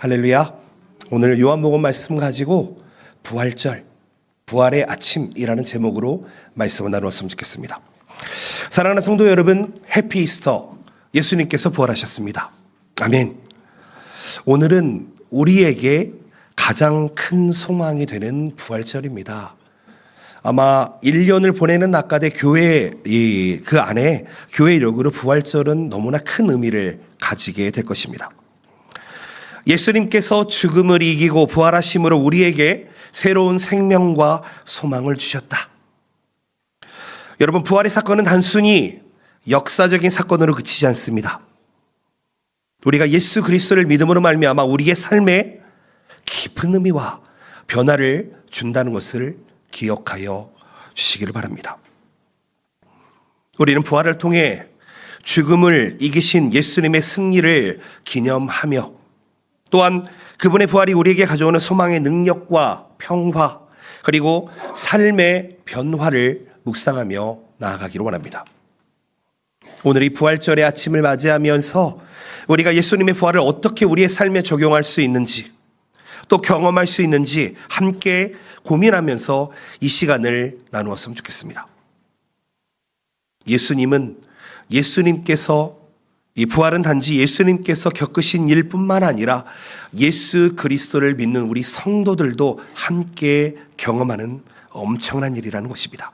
할렐루야. 오늘 요한복음 말씀 가지고 부활절, 부활의 아침이라는 제목으로 말씀을 나누었으면 좋겠습니다. 사랑하는 성도 여러분, 해피 이스터. 예수님께서 부활하셨습니다. 아멘. 오늘은 우리에게 가장 큰 소망이 되는 부활절입니다. 아마 1년을 보내는 낙가대 교회 그 안에 교회력으로 부활절은 너무나 큰 의미를 가지게 될 것입니다. 예수님께서 죽음을 이기고 부활하심으로 우리에게 새로운 생명과 소망을 주셨다. 여러분, 부활의 사건은 단순히 역사적인 사건으로 그치지 않습니다. 우리가 예수 그리스도를 믿음으로 말미암아 우리의 삶에 깊은 의미와 변화를 준다는 것을 기억하여 주시기를 바랍니다. 우리는 부활을 통해 죽음을 이기신 예수님의 승리를 기념하며 또한 그분의 부활이 우리에게 가져오는 소망의 능력과 평화 그리고 삶의 변화를 묵상하며 나아가기를 원합니다. 오늘 이 부활절의 아침을 맞이하면서 우리가 예수님의 부활을 어떻게 우리의 삶에 적용할 수 있는지 또 경험할 수 있는지 함께 고민하면서 이 시간을 나누었으면 좋겠습니다. 예수님께서 이 부활은 단지 예수님께서 겪으신 일뿐만 아니라 예수 그리스도를 믿는 우리 성도들도 함께 경험하는 엄청난 일이라는 것입니다.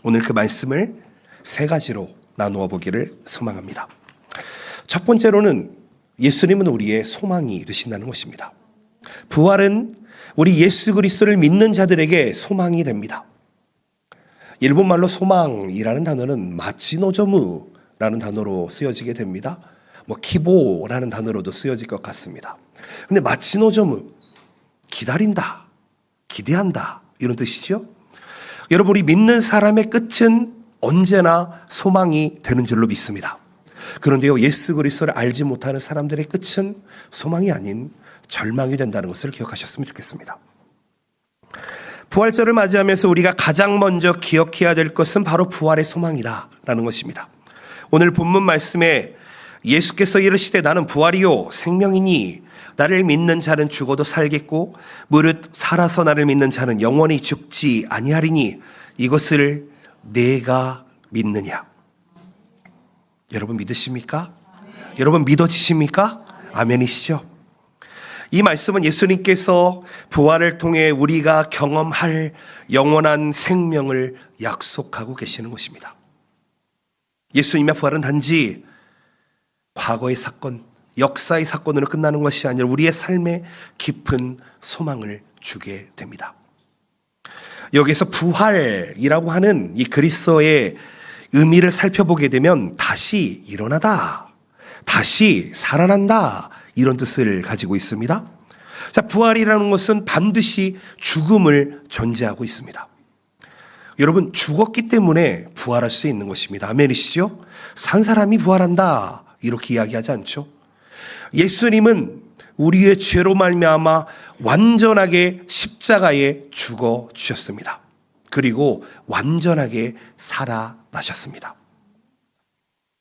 오늘 그 말씀을 세 가지로 나누어 보기를 소망합니다. 첫 번째로는 예수님은 우리의 소망이 되신다는 것입니다. 부활은 우리 예수 그리스도를 믿는 자들에게 소망이 됩니다. 일본말로 소망이라는 단어는 마치노조무라는 단어로 쓰여지게 됩니다. 키보라는 단어로도 쓰여질 것 같습니다. 근데 마치노조무, 기다린다, 기대한다 이런 뜻이죠. 여러분, 우리 믿는 사람의 끝은 언제나 소망이 되는 줄로 믿습니다. 그런데요, 예수 그리스도를 알지 못하는 사람들의 끝은 소망이 아닌 절망이 된다는 것을 기억하셨으면 좋겠습니다. 부활절을 맞이하면서 우리가 가장 먼저 기억해야 될 것은 바로 부활의 소망이다라는 것입니다. 오늘 본문 말씀에 예수께서 이르시되 나는 부활이요 생명이니 나를 믿는 자는 죽어도 살겠고 무릇 살아서 나를 믿는 자는 영원히 죽지 아니하리니 이것을 내가 믿느냐. 여러분 믿으십니까? 여러분 믿어지십니까? 아멘이시죠? 이 말씀은 예수님께서 부활을 통해 우리가 경험할 영원한 생명을 약속하고 계시는 것입니다. 예수님의 부활은 단지 과거의 사건, 역사의 사건으로 끝나는 것이 아니라 우리의 삶에 깊은 소망을 주게 됩니다. 여기서 부활이라고 하는 이 그리스도의 의미를 살펴보게 되면 다시 일어나다, 다시 살아난다 이런 뜻을 가지고 있습니다. 자, 부활이라는 것은 반드시 죽음을 전제하고 있습니다. 여러분, 죽었기 때문에 부활할 수 있는 것입니다. 아멘이시죠? 산 사람이 부활한다 이렇게 이야기하지 않죠. 예수님은 우리의 죄로 말미암아 완전하게 십자가에 죽어 주셨습니다. 그리고 완전하게 살아나셨습니다.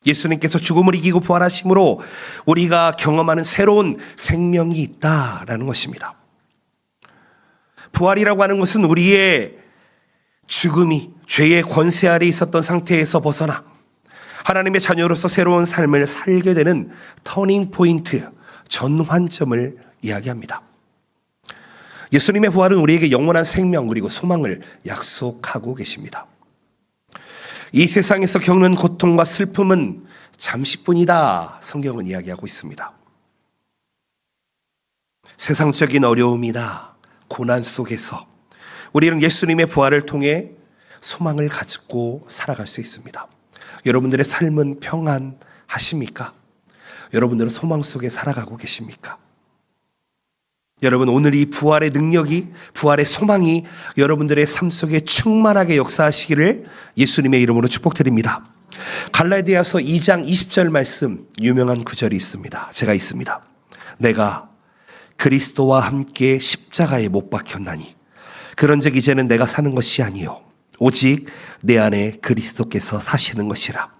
예수님께서 죽음을 이기고 부활하심으로 우리가 경험하는 새로운 생명이 있다라는 것입니다. 부활이라고 하는 것은 우리의 죽음이 죄의 권세 아래 있었던 상태에서 벗어나 하나님의 자녀로서 새로운 삶을 살게 되는 터닝 포인트, 전환점을 이야기합니다. 예수님의 부활은 우리에게 영원한 생명 그리고 소망을 약속하고 계십니다. 이 세상에서 겪는 고통과 슬픔은 잠시뿐이다 성경은 이야기하고 있습니다. 세상적인 어려움이나 고난 속에서 우리는 예수님의 부활을 통해 소망을 가지고 살아갈 수 있습니다. 여러분들의 삶은 평안하십니까? 여러분들은 소망 속에 살아가고 계십니까? 여러분, 오늘 이 부활의 능력이, 부활의 소망이 여러분들의 삶 속에 충만하게 역사하시기를 예수님의 이름으로 축복드립니다. 갈라디아서 2장 20절 말씀, 유명한 구절이 있습니다. 제가 있습니다. 내가 그리스도와 함께 십자가에 못 박혔나니 그런즉 이제는 내가 사는 것이 아니요 오직 내 안에 그리스도께서 사시는 것이라.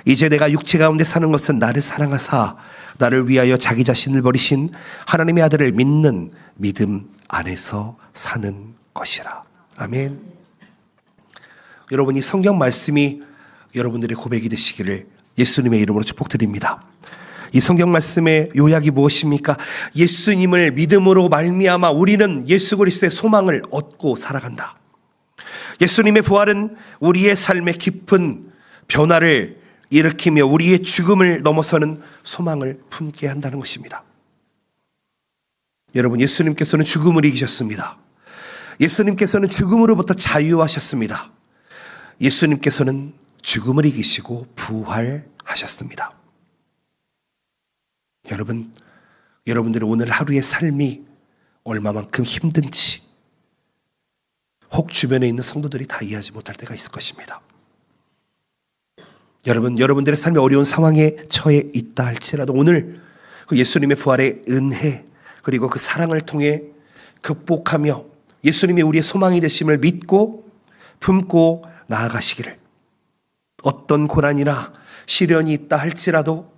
이제 내가 육체 가운데 사는 것은 나를 사랑하사 나를 위하여 자기 자신을 버리신 하나님의 아들을 믿는 믿음 안에서 사는 것이라. 아멘. 여러분, 이 성경 말씀이 여러분들의 고백이 되시기를 예수님의 이름으로 축복드립니다. 이 성경 말씀의 요약이 무엇입니까? 예수님을 믿음으로 말미암아 우리는 예수 그리스도의 소망을 얻고 살아간다. 예수님의 부활은 우리의 삶의 깊은 변화를 일으키며 우리의 죽음을 넘어서는 소망을 품게 한다는 것입니다. 여러분, 예수님께서는 죽음을 이기셨습니다. 예수님께서는 죽음으로부터 자유하셨습니다. 예수님께서는 죽음을 이기시고 부활하셨습니다. 여러분, 여러분들의 오늘 하루의 삶이 얼마만큼 힘든지 혹 주변에 있는 성도들이 다 이해하지 못할 때가 있을 것입니다. 여러분, 여러분들의 삶이 어려운 상황에 처해 있다 할지라도 오늘 그 예수님의 부활의 은혜 그리고 그 사랑을 통해 극복하며 예수님이 우리의 소망이 되심을 믿고 품고 나아가시기를, 어떤 고난이나 시련이 있다 할지라도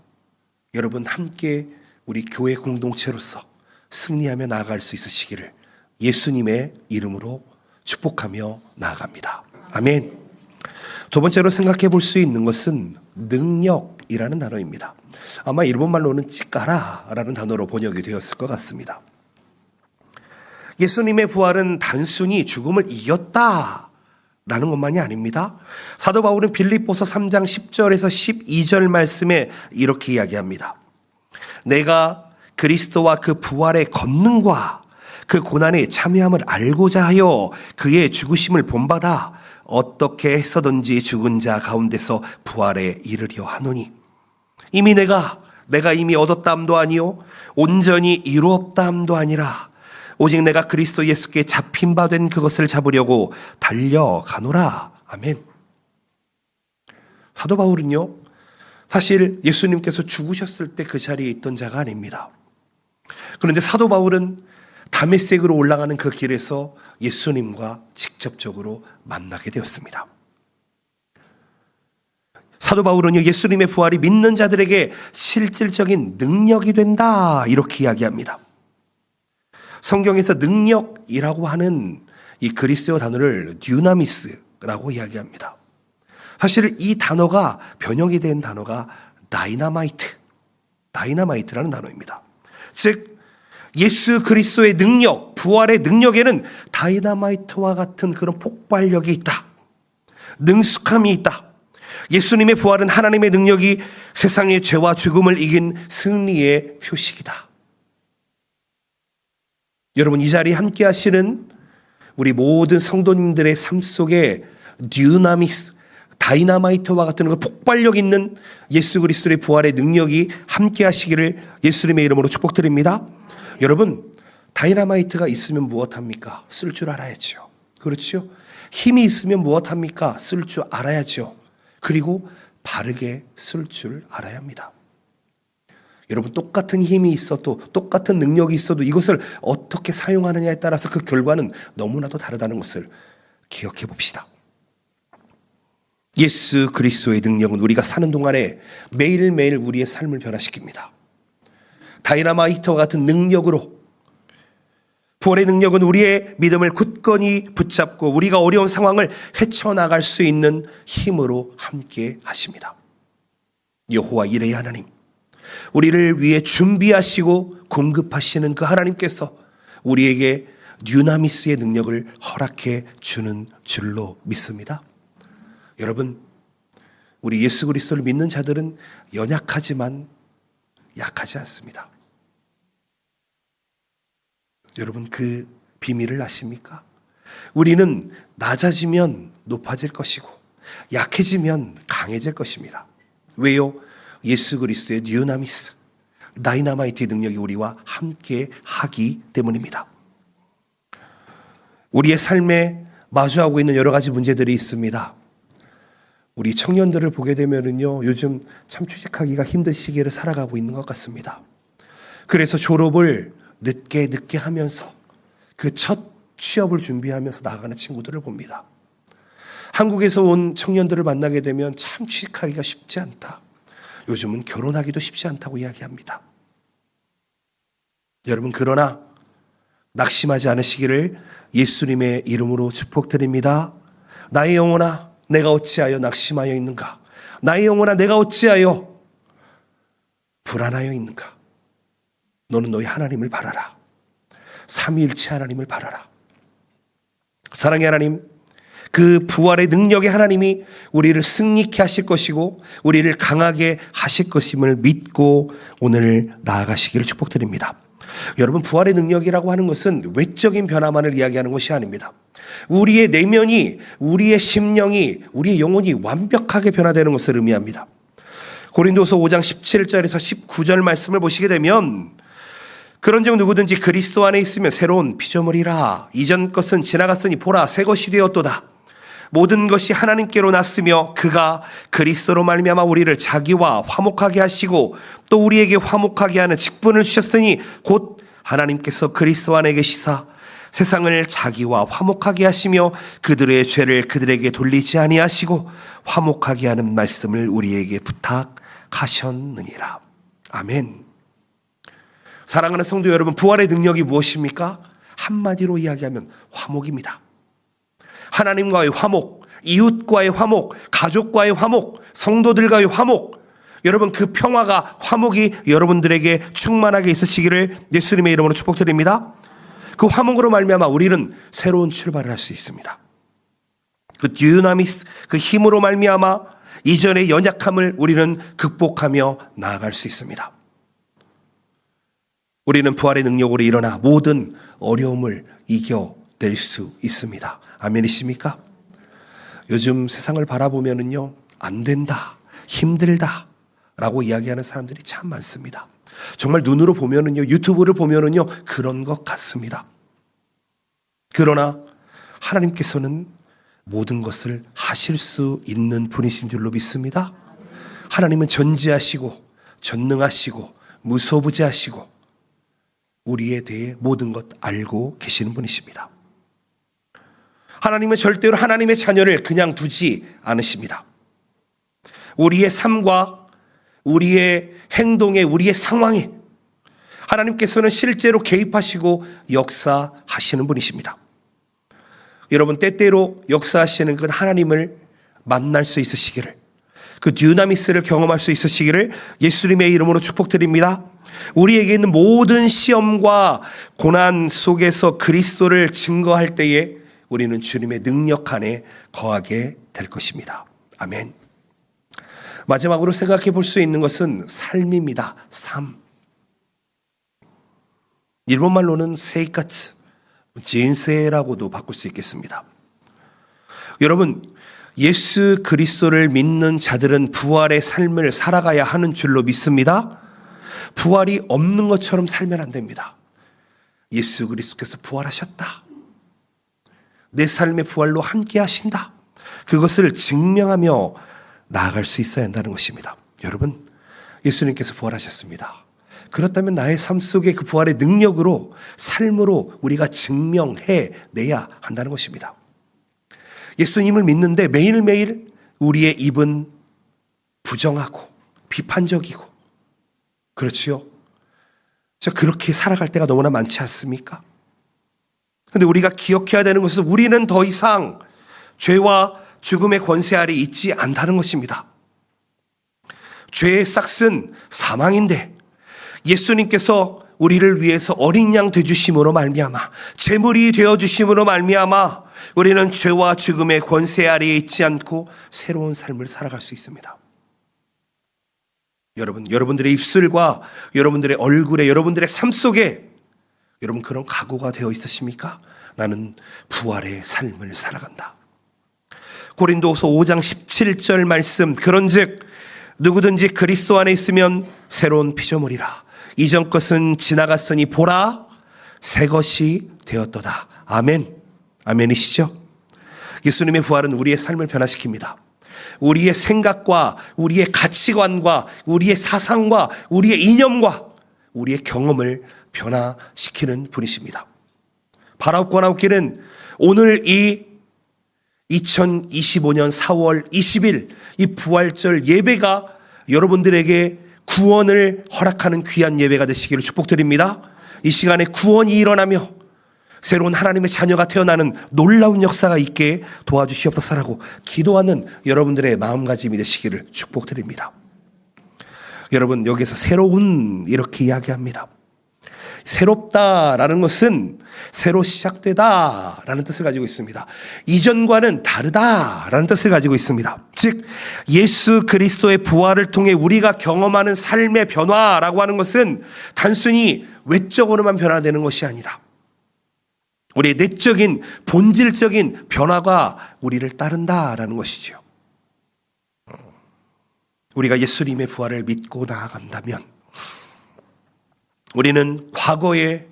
여러분 함께 우리 교회 공동체로서 승리하며 나아갈 수 있으시기를 예수님의 이름으로 축복하며 나아갑니다. 아멘. 두 번째로 생각해 볼 수 있는 것은 능력이라는 단어입니다. 아마 일본말로는 치카라라는 단어로 번역이 되었을 것 같습니다. 예수님의 부활은 단순히 죽음을 이겼다라는 것만이 아닙니다. 사도 바울은 빌립보서 3장 10절에서 12절 말씀에 이렇게 이야기합니다. 내가 그리스도와 그 부활의 권능과 그 고난에 참여함을 알고자 하여 그의 죽으심을 본받아 어떻게 해서든지 죽은 자 가운데서 부활에 이르려 하노니 이미 내가 이미 얻었다함도 아니요 온전히 이루었다함도 아니라 오직 내가 그리스도 예수께 잡힌 바 된 그것을 잡으려고 달려가노라. 아멘. 사도 바울은요, 사실 예수님께서 죽으셨을 때 그 자리에 있던 자가 아닙니다. 그런데 사도 바울은 다메섹으로 올라가는 그 길에서 예수님과 직접적으로 만나게 되었습니다. 사도 바울은요, 예수님의 부활이 믿는 자들에게 실질적인 능력이 된다 이렇게 이야기합니다. 성경에서 능력이라고 하는 이 그리스어 단어를 듀나미스라고 이야기합니다. 사실 이 단어가 번역이 된 단어가 다이나마이트라는 단어입니다. 즉 예수 그리스도의 능력, 부활의 능력에는 다이나마이트와 같은 그런 폭발력이 있다. 능숙함이 있다. 예수님의 부활은 하나님의 능력이 세상의 죄와 죽음을 이긴 승리의 표식이다. 여러분, 이 자리에 함께 하시는 우리 모든 성도님들의 삶 속에 다이나마이트와 같은 그 폭발력 있는 예수 그리스도의 부활의 능력이 함께 하시기를 예수님의 이름으로 축복드립니다. 여러분, 다이나마이트가 있으면 무엇합니까? 쓸 줄 알아야죠. 그렇죠? 힘이 있으면 무엇합니까? 쓸 줄 알아야죠. 그리고 바르게 쓸 줄 알아야 합니다. 여러분, 똑같은 힘이 있어도 똑같은 능력이 있어도 이것을 어떻게 사용하느냐에 따라서 그 결과는 너무나도 다르다는 것을 기억해 봅시다. 예수 그리스도의 능력은 우리가 사는 동안에 매일매일 우리의 삶을 변화시킵니다. 다이나마이트와 같은 능력으로, 부활의 능력은 우리의 믿음을 굳건히 붙잡고 우리가 어려운 상황을 헤쳐나갈 수 있는 힘으로 함께 하십니다. 여호와 이레의 하나님, 우리를 위해 준비하시고 공급하시는 그 하나님께서 우리에게 듀나미스의 능력을 허락해 주는 줄로 믿습니다. 여러분, 우리 예수 그리스도를 믿는 자들은 연약하지만 약하지 않습니다. 여러분, 그 비밀을 아십니까? 우리는 낮아지면 높아질 것이고 약해지면 강해질 것입니다. 왜요? 예수 그리스도의 듀나미스, 다이나마이트의 능력이 우리와 함께 하기 때문입니다. 우리의 삶에 마주하고 있는 여러 가지 문제들이 있습니다. 우리 청년들을 보게 되면은요, 요즘 참 취직하기가 힘든 시기를 살아가고 있는 것 같습니다. 그래서 졸업을 늦게 하면서 그 첫 취업을 준비하면서 나아가는 친구들을 봅니다. 한국에서 온 청년들을 만나게 되면 참 취직하기가 쉽지 않다. 요즘은 결혼하기도 쉽지 않다고 이야기합니다. 여러분, 그러나 낙심하지 않으시기를 예수님의 이름으로 축복드립니다. 나의 영혼아, 내가 어찌하여 낙심하여 있는가? 나의 영혼아, 내가 어찌하여 불안하여 있는가? 너는 너희 하나님을 바라라. 삼위일체 하나님을 바라라. 사랑의 하나님, 그 부활의 능력의 하나님이 우리를 승리케 하실 것이고 우리를 강하게 하실 것임을 믿고 오늘 나아가시기를 축복드립니다. 여러분, 부활의 능력이라고 하는 것은 외적인 변화만을 이야기하는 것이 아닙니다. 우리의 내면이, 우리의 심령이, 우리의 영혼이 완벽하게 변화되는 것을 의미합니다. 고린도서 5장 17절에서 19절 말씀을 보시게 되면, 그런즉 누구든지 그리스도 안에 있으면 새로운 피조물이라. 이전 것은 지나갔으니 보라, 새 것이 되었도다. 모든 것이 하나님께로 났으며 그가 그리스도로 말미암아 우리를 자기와 화목하게 하시고 또 우리에게 화목하게 하는 직분을 주셨으니 곧 하나님께서 그리스도 안에 계시사 세상을 자기와 화목하게 하시며 그들의 죄를 그들에게 돌리지 아니하시고 화목하게 하는 말씀을 우리에게 부탁하셨느니라. 아멘. 사랑하는 성도 여러분, 부활의 능력이 무엇입니까? 한마디로 이야기하면 화목입니다. 하나님과의 화목, 이웃과의 화목, 가족과의 화목, 성도들과의 화목. 여러분, 그 평화가, 화목이 여러분들에게 충만하게 있으시기를 예수님의 이름으로 축복드립니다. 그 화목으로 말미암아 우리는 새로운 출발을 할 수 있습니다. 그 듀나미스, 그 힘으로 말미암아 이전의 연약함을 우리는 극복하며 나아갈 수 있습니다. 우리는 부활의 능력으로 일어나 모든 어려움을 이겨낼 수 있습니다. 아멘이십니까? 요즘 세상을 바라보면은요, 안 된다, 힘들다 라고 이야기하는 사람들이 참 많습니다. 정말 눈으로 보면은요, 유튜브를 보면은요, 그런 것 같습니다. 그러나 하나님께서는 모든 것을 하실 수 있는 분이신 줄로 믿습니다. 하나님은 전지하시고 전능하시고 무소부재하시고 우리에 대해 모든 것 알고 계시는 분이십니다. 하나님은 절대로 하나님의 자녀를 그냥 두지 않으십니다. 우리의 삶과 우리의 행동에, 우리의 상황에 하나님께서는 실제로 개입하시고 역사하시는 분이십니다. 여러분, 때때로 역사하시는 그 하나님을 만날 수 있으시기를, 그 듀나미스를 경험할 수 있으시기를 예수님의 이름으로 축복드립니다. 우리에게 있는 모든 시험과 고난 속에서 그리스도를 증거할 때에 우리는 주님의 능력 안에 거하게 될 것입니다. 아멘. 마지막으로 생각해 볼 수 있는 것은 삶입니다. 삶. 일본말로는 세이카츠, 진세라고도 바꿀 수 있겠습니다. 여러분, 예수 그리스도를 믿는 자들은 부활의 삶을 살아가야 하는 줄로 믿습니다. 부활이 없는 것처럼 살면 안 됩니다. 예수 그리스도께서 부활하셨다. 내 삶의 부활로 함께 하신다. 그것을 증명하며 나아갈 수 있어야 한다는 것입니다. 여러분, 예수님께서 부활하셨습니다. 그렇다면 나의 삶 속에 그 부활의 능력으로, 삶으로 우리가 증명해내야 한다는 것입니다. 예수님을 믿는데 매일매일 우리의 입은 부정하고 비판적이고, 그렇지요? 저 그렇게 살아갈 때가 너무나 많지 않습니까? 그런데 우리가 기억해야 되는 것은 우리는 더 이상 죄와 죽음의 권세 아래 있지 않다는 것입니다. 죄의 싹은 사망인데 예수님께서 우리를 위해서 어린 양 되주심으로 말미암아, 제물이 되어주심으로 말미암아 우리는 죄와 죽음의 권세 아래에 있지 않고 새로운 삶을 살아갈 수 있습니다. 여러분들의 입술과 여러분들의 얼굴에, 여러분들의 삶 속에 여러분 그런 각오가 되어 있으십니까? 나는 부활의 삶을 살아간다. 고린도후서 5장 17절 말씀, 그런즉 누구든지 그리스도 안에 있으면 새로운 피조물이라. 이전 것은 지나갔으니 보라, 새 것이 되었도다. 아멘. 아멘이시죠? 예수님의 부활은 우리의 삶을 변화시킵니다. 우리의 생각과 우리의 가치관과 우리의 사상과 우리의 이념과 우리의 경험을 변화시키는 분이십니다. 바라옵고 나옵기는 오늘 이 2025년 4월 20일 이 부활절 예배가 여러분들에게 구원을 허락하는 귀한 예배가 되시기를 축복드립니다. 이 시간에 구원이 일어나며 새로운 하나님의 자녀가 태어나는 놀라운 역사가 있게 도와주시옵소서라고 기도하는 여러분들의 마음가짐이 되시기를 축복드립니다. 여러분, 여기서 새로운 이렇게 이야기합니다. 새롭다라는 것은 새로 시작되다라는 뜻을 가지고 있습니다. 이전과는 다르다라는 뜻을 가지고 있습니다. 즉 예수 그리스도의 부활을 통해 우리가 경험하는 삶의 변화라고 하는 것은 단순히 외적으로만 변화되는 것이 아니라 우리의 내적인 본질적인 변화가 우리를 따른다라는 것이죠. 우리가 예수님의 부활을 믿고 나아간다면 우리는 과거의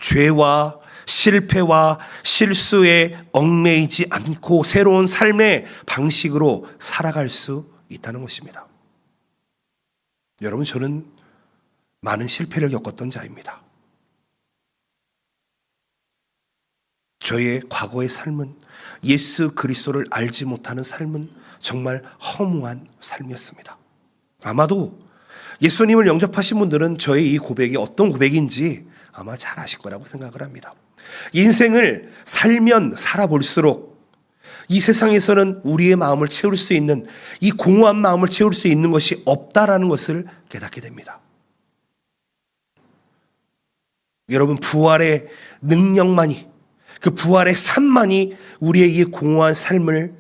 죄와 실패와 실수에 얽매이지 않고 새로운 삶의 방식으로 살아갈 수 있다는 것입니다. 여러분, 저는 많은 실패를 겪었던 자입니다. 저의 과거의 삶은 예수 그리스도를 알지 못하는 삶은 정말 허무한 삶이었습니다. 아마도 예수님을 영접하신 분들은 저의 이 고백이 어떤 고백인지 아마 잘 아실 거라고 생각을 합니다. 인생을 살면 살아볼수록 이 세상에서는 우리의 마음을 채울 수 있는, 이 공허한 마음을 채울 수 있는 것이 없다라는 것을 깨닫게 됩니다. 여러분, 부활의 능력만이, 그 부활의 삶만이 우리의 이 공허한 삶을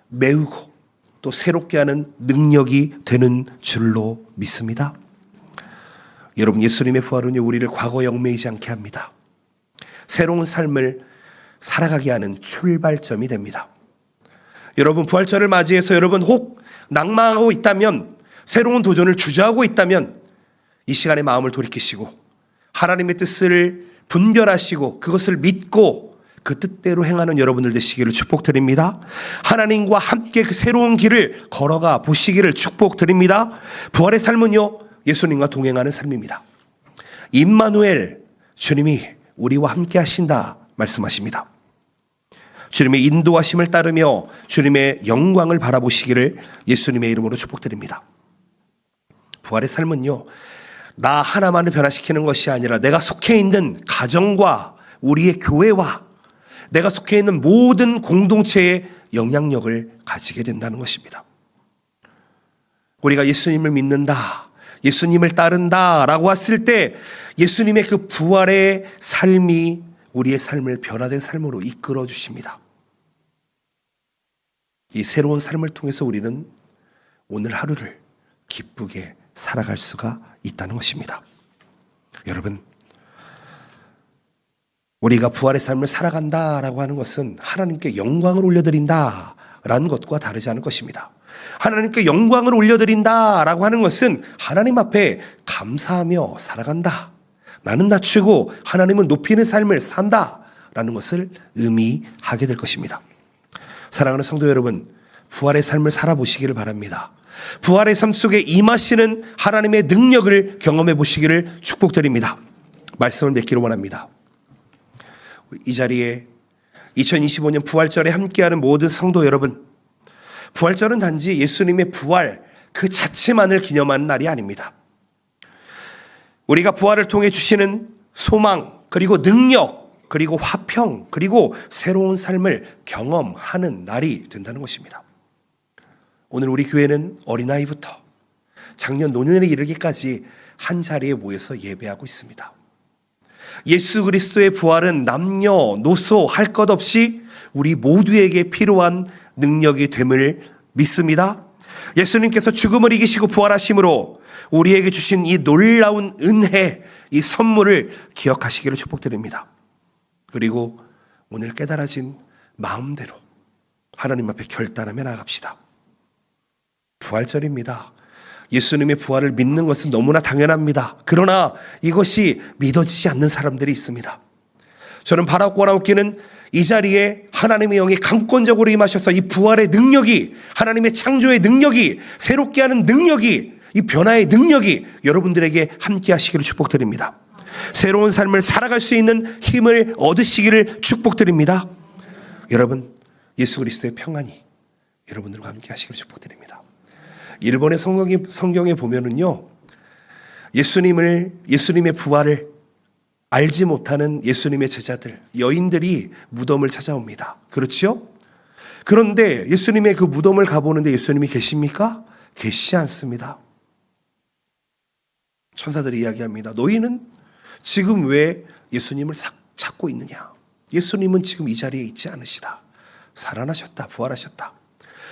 메우고 또 새롭게 하는 능력이 되는 줄로 믿습니다. 여러분, 예수님의 부활은 우리를 과거에 얽매이지 않게 합니다. 새로운 삶을 살아가게 하는 출발점이 됩니다. 여러분, 부활절을 맞이해서 여러분 혹 낭망하고 있다면, 새로운 도전을 주저하고 있다면 이 시간에 마음을 돌이키시고 하나님의 뜻을 분별하시고 그것을 믿고 그 뜻대로 행하는 여러분들 되시기를 축복드립니다. 하나님과 함께 그 새로운 길을 걸어가 보시기를 축복드립니다. 부활의 삶은요, 예수님과 동행하는 삶입니다. 임마누엘, 주님이 우리와 함께 하신다 말씀하십니다. 주님의 인도하심을 따르며 주님의 영광을 바라보시기를 예수님의 이름으로 축복드립니다. 부활의 삶은요, 나 하나만을 변화시키는 것이 아니라 내가 속해 있는 가정과 우리의 교회와 내가 속해 있는 모든 공동체의 영향력을 가지게 된다는 것입니다. 우리가 예수님을 믿는다, 예수님을 따른다 라고 했을 때 예수님의 그 부활의 삶이 우리의 삶을 변화된 삶으로 이끌어 주십니다. 이 새로운 삶을 통해서 우리는 오늘 하루를 기쁘게 살아갈 수가 있다는 것입니다. 여러분, 우리가 부활의 삶을 살아간다라고 하는 것은 하나님께 영광을 올려드린다라는 것과 다르지 않을 것입니다. 하나님께 영광을 올려드린다라고 하는 것은 하나님 앞에 감사하며 살아간다, 나는 낮추고 하나님을 높이는 삶을 산다라는 것을 의미하게 될 것입니다. 사랑하는 성도 여러분, 부활의 삶을 살아보시기를 바랍니다. 부활의 삶 속에 임하시는 하나님의 능력을 경험해 보시기를 축복드립니다. 말씀을 맺기로 원합니다. 이 자리에 2025년 부활절에 함께하는 모든 성도 여러분, 부활절은 단지 예수님의 부활 그 자체만을 기념하는 날이 아닙니다. 우리가 부활을 통해 주시는 소망, 그리고 능력, 그리고 화평, 그리고 새로운 삶을 경험하는 날이 된다는 것입니다. 오늘 우리 교회는 어린아이부터 작년 노년에 이르기까지 한 자리에 모여서 예배하고 있습니다. 예수 그리스도의 부활은 남녀노소 할 것 없이 우리 모두에게 필요한 능력이 됨을 믿습니다. 예수님께서 죽음을 이기시고 부활하심으로 우리에게 주신 이 놀라운 은혜, 이 선물을 기억하시기를 축복드립니다. 그리고 오늘 깨달아진 마음대로 하나님 앞에 결단하며 나갑시다. 부활절입니다. 예수님의 부활을 믿는 것은 너무나 당연합니다. 그러나 이것이 믿어지지 않는 사람들이 있습니다. 저는 바라고 원하옵기는 이 자리에 하나님의 영이 강권적으로 임하셔서 이 부활의 능력이, 하나님의 창조의 능력이, 새롭게 하는 능력이, 이 변화의 능력이 여러분들에게 함께 하시기를 축복드립니다. 새로운 삶을 살아갈 수 있는 힘을 얻으시기를 축복드립니다. 여러분, 예수 그리스도의 평안이 여러분들과 함께 하시기를 축복드립니다. 일본의 성경에 보면은요, 예수님의 부활을 알지 못하는 예수님의 제자들, 여인들이 무덤을 찾아옵니다. 그렇죠? 그런데 예수님의 그 무덤을 가보는데 예수님이 계십니까? 계시지 않습니다. 천사들이 이야기합니다. 너희는 지금 왜 예수님을 찾고 있느냐? 예수님은 지금 이 자리에 있지 않으시다. 살아나셨다. 부활하셨다.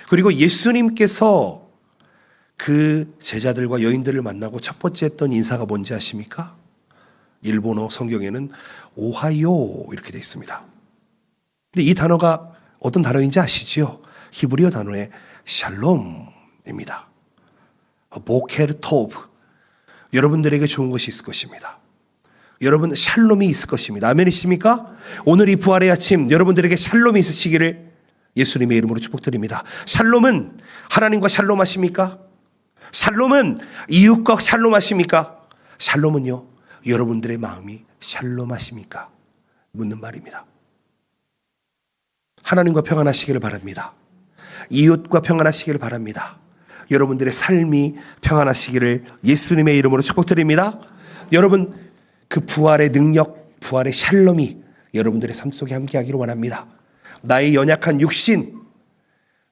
그리고 예수님께서 그 제자들과 여인들을 만나고 첫 번째 했던 인사가 뭔지 아십니까? 일본어 성경에는 오하요 이렇게 되어 있습니다. 근데 이 단어가 어떤 단어인지 아시지요? 히브리어 단어의 샬롬입니다. 보케르 토브. 여러분들에게 좋은 것이 있을 것입니다. 여러분 샬롬이 있을 것입니다. 아멘이십니까? 오늘 이 부활의 아침 여러분들에게 샬롬이 있으시기를 예수님의 이름으로 축복드립니다. 샬롬은 하나님과 샬롬하십니까? 샬롬은 이웃과 샬롬하십니까? 샬롬은요, 여러분들의 마음이 샬롬하십니까? 묻는 말입니다. 하나님과 평안하시기를 바랍니다. 이웃과 평안하시기를 바랍니다. 여러분들의 삶이 평안하시기를 예수님의 이름으로 축복드립니다. 여러분 그 부활의 능력, 부활의 샬롬이 여러분들의 삶 속에 함께하기를 원합니다. 나의 연약한 육신,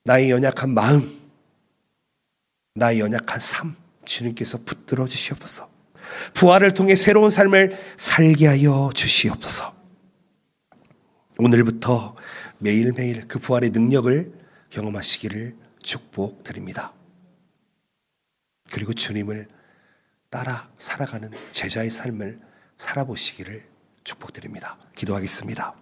나의 연약한 마음, 나의 연약한 삶 주님께서 붙들어 주시옵소서. 부활을 통해 새로운 삶을 살게 하여 주시옵소서. 오늘부터 매일매일 그 부활의 능력을 경험하시기를 축복드립니다. 그리고 주님을 따라 살아가는 제자의 삶을 살아보시기를 축복드립니다. 기도하겠습니다.